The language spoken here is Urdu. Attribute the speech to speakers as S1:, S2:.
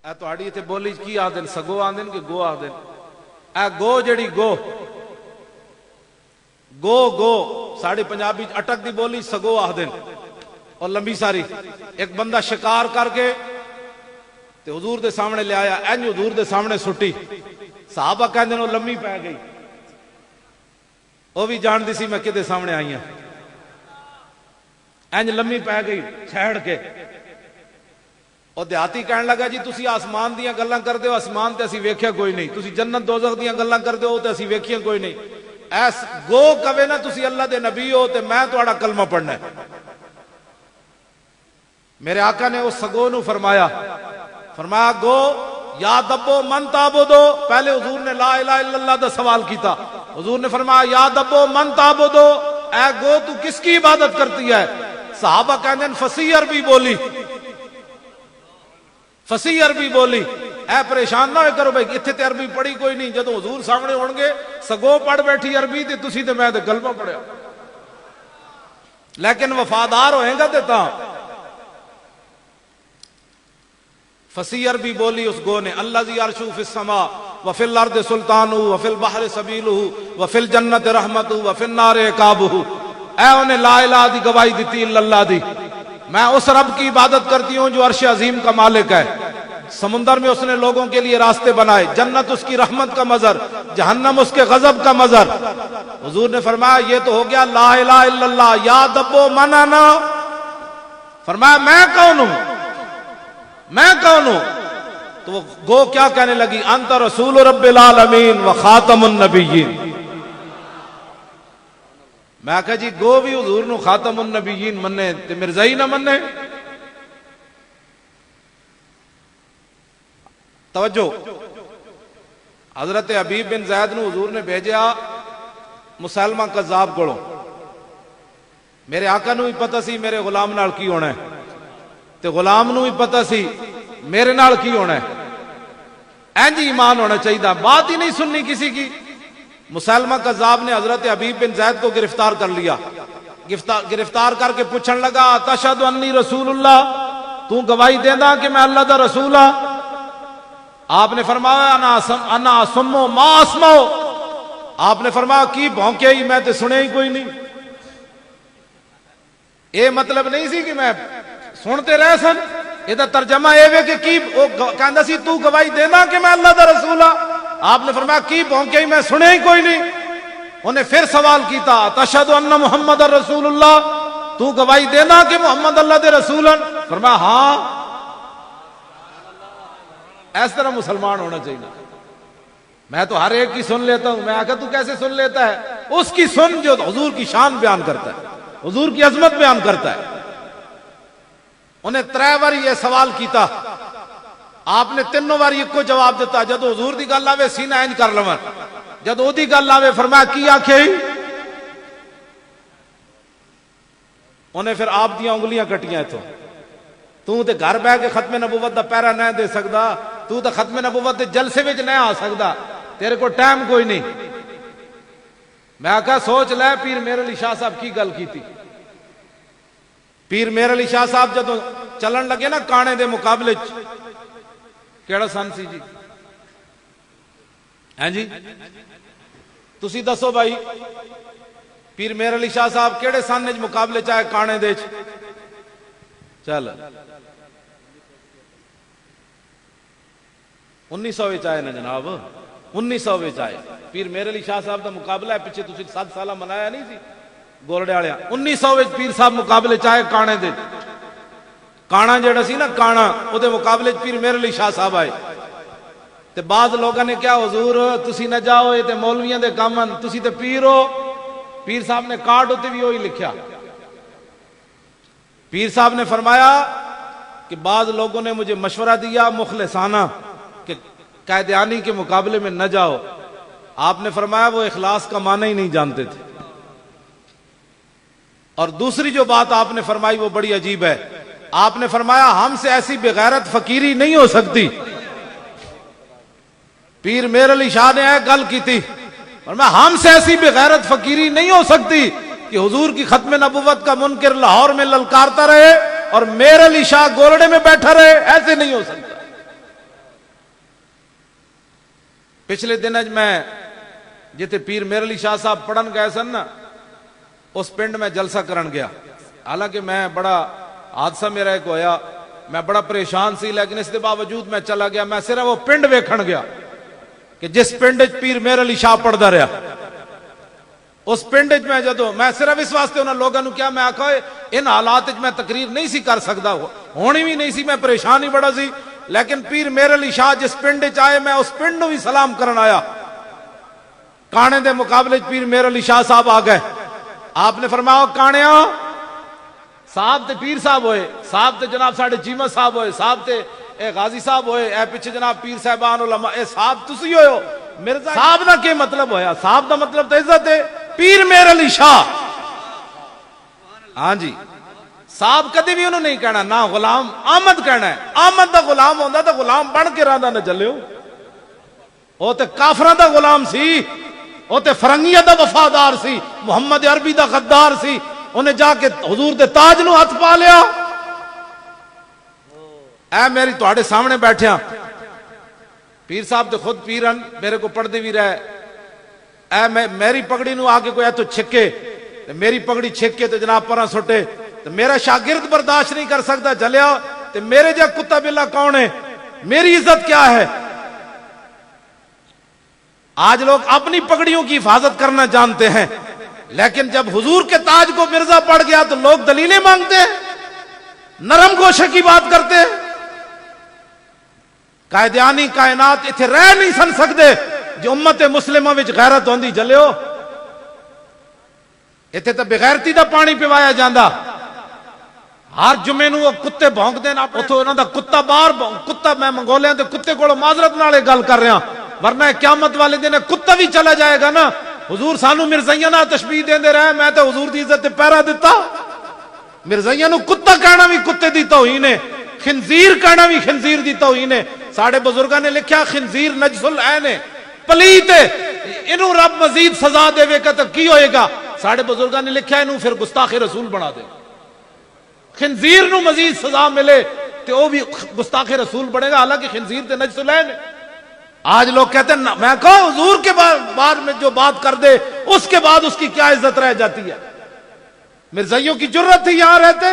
S1: اے تہاڈی تے بولی کی آدن سگو آدن کہ گو آدن؟ اے گو جڑی گو ساڑی پنجابی اٹک دی بولی سگو آدن اور لمبی ساری. ایک بندہ شکار کر کے تے حضور دے سامنے لے آیا، اینج حضور دے سامنے سٹی، صحابہ کہندے نو لمبی پہ گئی، وہ بھی جان دی سی میں کدے سامنے آئی ہوں، اینج لمبی پہ گئی چھیڑ کے. اور دیہاتی کہنے لگا جی تسی آسمان دیاں گلاں کردے ہو، آسمان تے اسی ویکھیا کوئی نہیں، تسی جنت دوزخ دیاں گلاں کردے ہو تے اسی ویکھیا کوئی نہیں. ایس گو کہے نا تسی اللہ دے نبی ہو تے میں تہاڈا کلمہ پڑھنا ہے. میرے آقا نے اس سگو نو فرمایا گو یا دبو من تعبدو. پہلے حضور نے لا الہ الا اللہ دا سوال کیتا، حضور نے فرمایا یا دبو من تعبدو، اے گو تو کس کی عبادت کرتی ہے؟ صحابہ کہندے فصیح عربی بولی، فصیح عربی بولی. اے پریشان نہ ہوئے کرو بھائی اتنے تے عربی پڑھی کوئی نہیں، جدو حضور سامنے ہون گے سگو پڑھ بیٹھی عربی تے تسی تے میں تے کلمہ پڑھیا. لیکن وفادار ہوئے گا تے تاں. فصیح عربی بولی اس گو نے، الذی عرشہ فی السماء وفی الارض سلطانہ وفی البحر سبیلہ وفی الجنت رحمتہ وفی النار عقابہ. اے انہیں لا الہ دی گواہی دیتی الا اللہ دی، میں اس رب کی عبادت کرتی ہوں جو عرش عظیم کا مالک ہے. سمندر میں اس نے لوگوں کے لیے راستے بنائے، جنت اس کی رحمت کا مظہر، جہنم اس کے غضب کا مظہر. حضور نے فرمایا یہ تو ہو گیا لا الہ الا اللہ. یا دبو من انا، فرمایا میں کون ہوں، میں کون ہوں؟ تو وہ گو کیا کہنے لگی؟ انت رسول رب العالمین و خاتم النبیین. میں کہا جی گو بھی حضور نو خاتم النبیین مننے تے مرزائی نہ مننے. توجہ، حضرت حبیب بن زید نو حضور نے بھیجا مسلمہ کذاب کولوں. میرے آقا نو بھی پتہ سی میرے غلام نال کی ہونا ہے تے غلام نو بھی پتہ سی میرے نال کی ہونا ہے. اینج ایمان ہونا چاہیے، بات ہی نہیں سننی کسی کی. مسلمہ کذاب نے حضرت حبیب بن زید کو گرفتار کر لیا، گرفتار کر کے پوچھن لگا تشہد انی رسول اللہ، تو گواہی دیندا کہ میں اللہ دا رسول ہاں؟ آپ نے فرمایا انا اسمو ما اسمو. آپ نے فرمایا کی بھونکے ہی میں تے سنے ہی کوئی نہیں. اے مطلب نہیں سی کہ میں سنتے رہ سن، یہ ترجمہ اے وے کہ کی کہندا سی تو گواہی دینا کہ میں اللہ دا رسول ہاں؟ آپ نے فرمایا کی بھونکے ہی میں سنے ہی کوئی نہیں. انہیں پھر سوال کیتا تشہد ان محمد رسول اللہ، تو گواہی دینا کہ محمد اللہ دے رسول ہیں؟ فرمایا ہاں. اس طرح مسلمان ہونا چاہیے. میں تو ہر ایک کی سن لیتا ہوں. میں آخر تو کیسے سن لیتا ہے؟ اس کی سن جو حضور کی شان بیان کرتا ہے، حضور کی عظمت بیان کرتا ہے. انہیں 3 بار یہ سوال کیتا، آپ نے 3 بار ایک کو جواب دیتا. جدو حضور دی گل آوے سینہ انج کر لواں، جدو دی گل آوے فرمایا کی آکھے؟ انہیں پھر آپ دیا انگلیاں کٹیاں تو تے گھر بہ کے ختم نبوت دا پیرا نہ دے سکدا، تو تے ختم نبوت دے جلسے وچ نہ آ سکدا، تیرے کو ٹائم کوئی نہیں. میں آکھا سوچ لے پیر میر علی شاہ صاحب کی گل کیتی. پیر میر علی شاہ صاحب جدو چلن لگے نا کانے دے مقابلے کیڑا سن سی جی؟ ہیں جی تسی دسو بھائی، پیر میر علی شاہ صاحب کیڑے سن وچ مقابلے چاہے کانے دے چل 1900 وچ آئے نا جناب، 1900 وچ آئے. پیر میر علی شاہ صاحب دا مقابلہ ہے پیچھے تسی 7 سالہ منایا نہیں سی گولڑے والیا. 1900 وچ پیر صاحب مقابلے چاہے کانے دے. کانا جڑا سی نا کانا او دے مقابلے پیر میر علی شاہ صاحب آئے. تے بعض لوگوں نے کیا حضور تسی نہ جاؤ یہ تے مولویاں دے کام ہیں، تسی تے پیر ہو. پیر صاحب نے کارڈ ہوتے بھی وہی لکھیا. پیر صاحب نے فرمایا کہ بعض لوگوں نے مجھے مشورہ دیا مخلصانہ کہ قائدیانی کے مقابلے میں نہ جاؤ. آپ نے فرمایا وہ اخلاص کا معنی ہی نہیں جانتے تھے. اور دوسری جو بات آپ نے فرمائی وہ بڑی عجیب ہے. آپ نے فرمایا ہم سے ایسی بغیرت فقیری نہیں ہو سکتی. پیر میر علی شاہ نے گل کی تھی، فرمایا ہم سے ایسی بغیرت فقیری نہیں ہو سکتی کہ حضور کی ختم نبوت کا منکر لاہور میں للکارتا رہے اور میر علی شاہ گولڑے میں بیٹھا رہے. ایسے نہیں ہو سکتا. پچھلے دن میں جتے پیر میر علی شاہ صاحب پڑھن گئے سن نا، اس پنڈ میں جلسہ کرن گیا. حالانکہ میں بڑا حادثہ میرا ایک ہویا، میں بڑا پریشان سی، لیکن اس کے باوجود میں چلا گیا. میں صرف وہ پنڈ ویکھن گیا کہ جس پنڈ پیر میر علی شاہ پڑھدا رہا، اس پنڈ میں جدو میں صرف اس واسطے انہوں لوگوں نے کیا، میں آخا ان حالات میں تقریر نہیں سی کر سکتا، ہونی بھی نہیں سی، میں پریشان ہی بڑا سی. لیکن پیر میر علی شاہ جس پنڈ آئے، میں اس پنڈ نو بھی سلام کرن آیا. کانے دے مقابلے پیر میر علی شاہ صاحب آ گئے. آپ نے فرمایا کانیا صاحب تے پیر صاحب ہوئے، صاحب تے جناب ساڑھے چیمہ صاحب ہوئے، صاحب تے اے غازی صاحب ہوئے، اے پیچھے جناب پیر صاحبان علماء، اے صاحب تسی ہوئے ہو. مرزا صاحب دا کیا مطلب ہویا؟ صاحب دا مطلب تے عزت ہے. پیر میر علی شاہ، ہاں جی، صاحب کدی بھی انہوں نہیں کہنا، نہ غلام آمد کہنا ہے. آمد دا غلام ہوندا تو غلام بن کے رہندا نہ چلے ہو. وہ تے کافراں دا غلام سی، وہ تے فرنگیاں دا وفادار سی، محمد عربی دا غدار سی. انہیں جا کے حضور دے تاج نو ہاتھ پا لیا. اے میری تواڈے سامنے بیٹھیا پیر صاحب تے خود پیرن، میرے کو پڑھ دے بھی رہے. اے میری پگڑی نو آ کے کوئی تو چھکے، میری پگڑی چھکے تو جناب پرا سٹے، تو میرا شاگرد برداشت نہیں کر سکتا چلیا، تو میرے جا کتا بلا کون ہے؟ میری عزت کیا ہے؟ آج لوگ اپنی پگڑیوں کی حفاظت کرنا جانتے ہیں، لیکن جب حضور کے تاج کو مرزا پڑ گیا تو لوگ دلیلیں مانگتے ہیں، نرم گوشے کی بات کرتے ہیں. قائدیانی کائنات اتھے رہ نہیں سن سکتے جو امت مسلمہ وچ غیرت ہوندی جلیو. اتھے تے بغیرتی دا پانی پیوایا جاندا. ہر جمعے نو کتے بھونکدے نا، اوتھوں انہاں دا کتا باہر کتا، میں منگولیاں دے کتے کولوں معذرت نال گل کر رہا، ورنہ قیامت والے دن کتا بھی چلا جائے گا نا. حضور سانو مرزائیاں نال تشبیہ دیندے رہے، میں تے حضور دی عزت تے پیرا دتا. مرزائیاں نو کتا کہنا بھی کتے دی توہین ہے، خنزیر کہنا بھی خنزیر دی توہین ہے. ساڑھے بزرگاں نے لکھیا خنزیر نجس العین ہے، پلیت ہے، انہوں رب مزید سزا دے گا تو کی ہوئے گا؟ ساڑھے بزرگاں نے لکھیا انہوں پھر گستاخ رسول بنا دے. خنزیر نو مزید سزا ملے تو وہ بھی گستاخ رسول بنے گا، حالانکہ خنزیر تے نجس العین ہے. آج لوگ کہتے ہیں میں کہو حضور کے بارے میں جو بات کر دے اس کے بعد اس کی کیا عزت رہ جاتی ہے. مرزائیوں کی جرت تھی یہاں رہتے